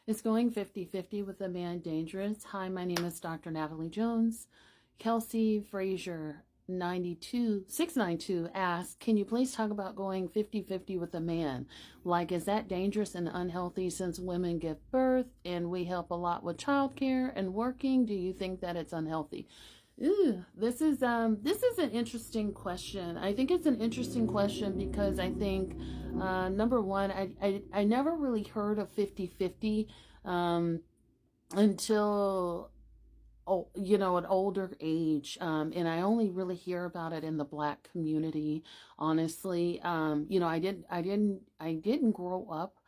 Is going 50-50 with a man dangerous? Hi, my name is Dr. Natalie Jones. Kelsey Frazier 692 asks, can you please talk about going 50-50 with a man? Like, is that dangerous and unhealthy since women give birth and we help a lot with childcare and working? Do you think that it's unhealthy? Ooh, this is an interesting question. I think it's an interesting question because I think number one, I never really heard of 50-50 until an older age, and I only really hear about it in the Black community, honestly. I didn't grow up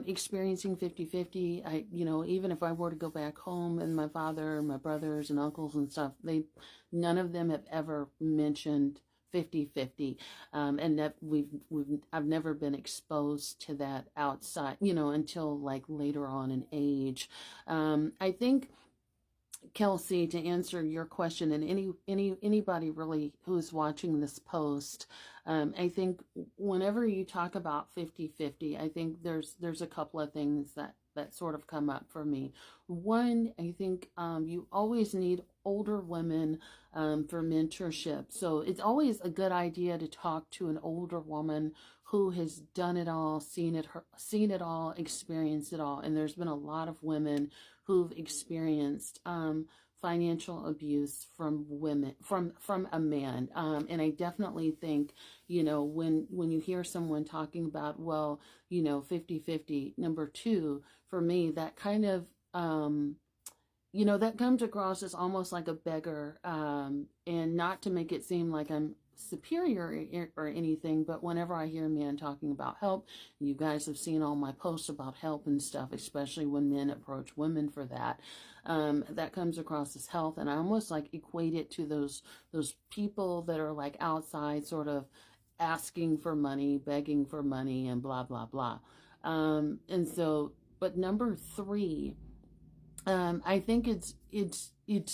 experiencing 50-50. Even if I were to go back home and my father and my brothers and uncles and stuff, none of them have ever mentioned 50-50, and that I've never been exposed to that outside, until like later on in age. I think, Kelsey, to answer your question, and anybody really who's watching this post, I think whenever you talk about 50-50, I think there's a couple of things that sort of come up for me. One, I think you always need older women for mentorship. So it's always a good idea to talk to an older woman who has done it all, seen it all, experienced it all. And there's been a lot of women who've experienced financial abuse from women, from a man. And I definitely think, when you hear someone talking about, 50-50, number two, for me, that kind of, that comes across as almost like a beggar, and not to make it seem like I'm superior or anything, but whenever I hear men talking about help, you guys have seen all my posts about help and stuff, especially when men approach women for that, that comes across as health, and I almost like equate it to those people that are like outside sort of asking for money, begging for money, and blah blah blah. And so, but number three, I think it's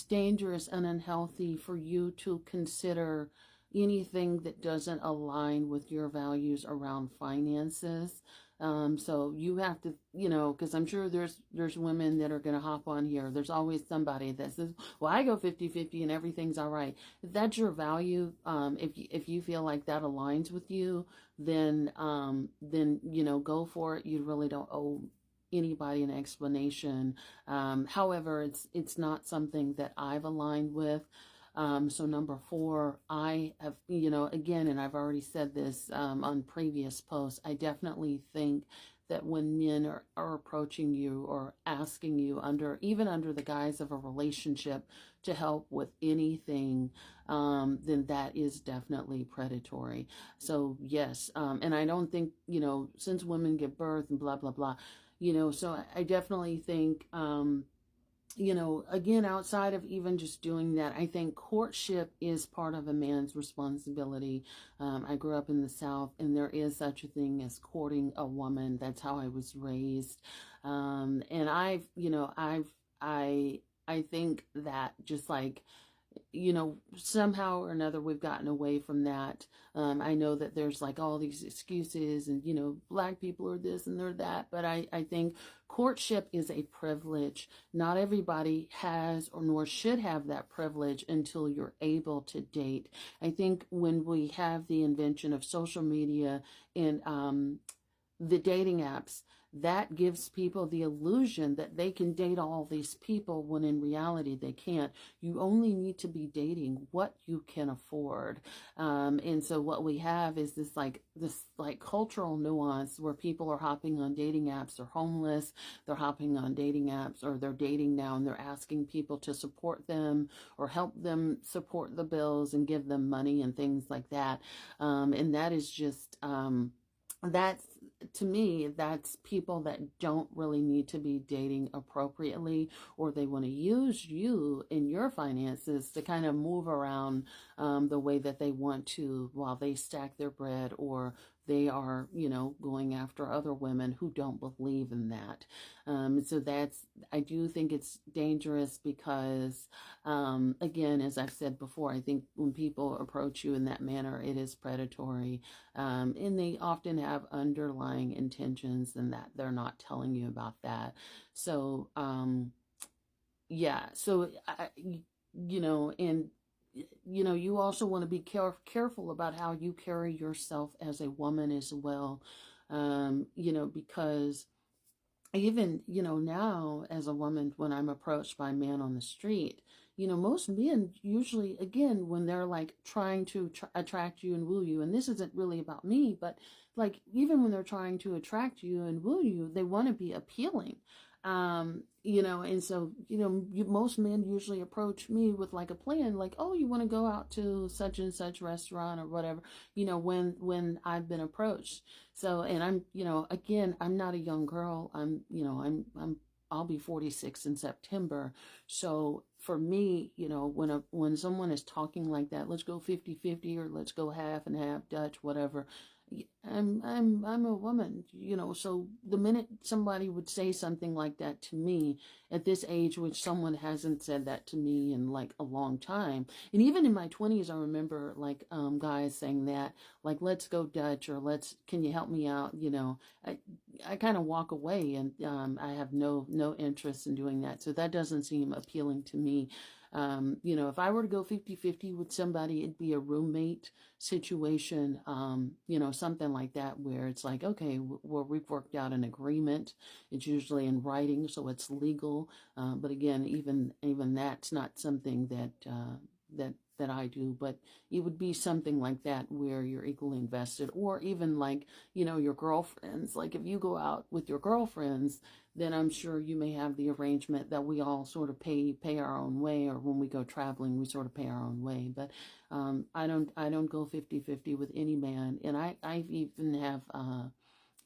dangerous and unhealthy for you to consider anything that doesn't align with your values around finances. So you have to, because I'm sure there's women that are going to hop on here. There's always somebody that says, well, I go 50-50 and everything's all right. If that's your value, if you feel like that aligns with you, then go for it. You really don't owe anybody an explanation. However, it's not something that I've aligned with. So number four, I have, again, and I've already said this on previous posts, I definitely think that when men are approaching you or asking you even under the guise of a relationship to help with anything, then that is definitely predatory. So yes, and I don't think, since women give birth and blah, blah, blah, so I definitely think, again, outside of even just doing that, I think courtship is part of a man's responsibility. I grew up in the South, and there is such a thing as courting a woman. That's how I was raised. And I think that just like, somehow or another we've gotten away from that. I know that there's like all these excuses and, black people are this and they're that, but I think courtship is a privilege. Not everybody has or nor should have that privilege until you're able to date. I think when we have the invention of social media and the dating apps, that gives people the illusion that they can date all these people when in reality they can't. You only need to be dating what you can afford. And so what we have is this cultural nuance where people are hopping on dating apps. They're homeless, they're hopping on dating apps, or they're dating now and they're asking people to support them or help them support the bills and give them money and things like that. And that is just, that's, to me, that's people that don't really need to be dating appropriately, or they want to use you in your finances to kind of move around the way that they want to while they stack their bread or they are, going after other women who don't believe in that. So I do think it's dangerous because, again, as I've said before, I think when people approach you in that manner, it is predatory. And they often have underlying intentions and that they're not telling you about that. So, yeah, so, and you also want to be careful about how you carry yourself as a woman as well. Because even, now as a woman, when I'm approached by men on the street, most men usually, again, when they're like trying to attract you and woo you, and this isn't really about me, but like even when they're trying to attract you and woo you, they want to be appealing. And so, most men usually approach me with like a plan, like, oh, you want to go out to such and such restaurant or whatever, when I've been approached. So, and I'm, again, I'm not a young girl. I'll be 46 in September. So for me, when someone is talking like that, let's go 50-50 or let's go half and half Dutch, whatever. I'm a woman, so the minute somebody would say something like that to me at this age, which someone hasn't said that to me in like a long time. And even in my 20s, I remember like guys saying that, like, let's go Dutch or can you help me out? I kind of walk away and I have no interest in doing that. So that doesn't seem appealing to me. If I were to go 50-50 with somebody, it'd be a roommate situation, something like that, where it's like, okay, we've worked out an agreement. It's usually in writing, so it's legal. But again, even that's not something that I do, but it would be something like that where you're equally invested, or even like, your girlfriends. Like if you go out with your girlfriends, then I'm sure you may have the arrangement that we all sort of pay our own way, or when we go traveling, we sort of pay our own way. But I don't go 50-50 with any man, and I even have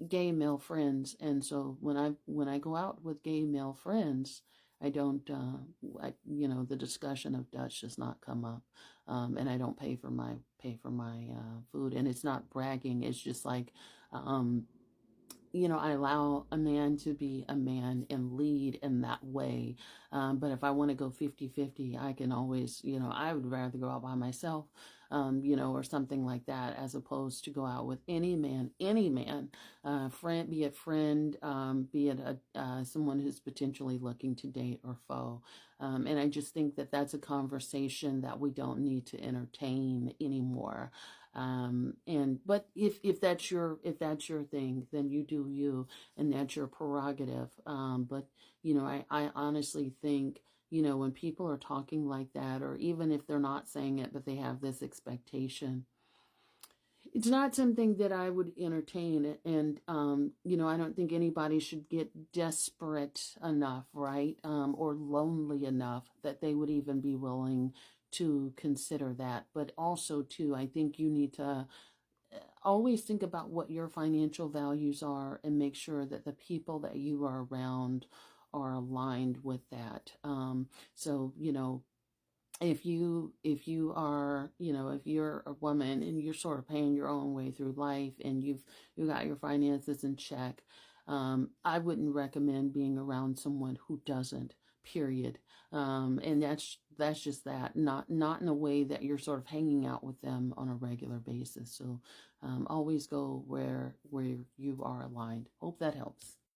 gay male friends, and so when I go out with gay male friends, I don't, the discussion of Dutch does not come up, and I don't pay for my food, and it's not bragging. It's just like, I allow a man to be a man and lead in that way. But if I want to go 50-50, I can always, I would rather go out by myself, or something like that, as opposed to go out with any man, friend, be it friend, be it someone who's potentially looking to date or foe. And I just think that that's a conversation that we don't need to entertain anymore. But if that's your thing, then you do you, and that's your prerogative. But I honestly think, when people are talking like that, or even if they're not saying it, but they have this expectation, it's not something that I would entertain. And, I don't think anybody should get desperate enough, right? Or lonely enough that they would even be willing to consider that. But also, too, I think you need to always think about what your financial values are and make sure that the people that you are around are aligned with that. So, if you are, if you're a woman and you're sort of paying your own way through life and you got your finances in check, I wouldn't recommend being around someone who doesn't, period. And that's just that, not in a way that you're sort of hanging out with them on a regular basis. So always go where you are aligned. Hope that helps.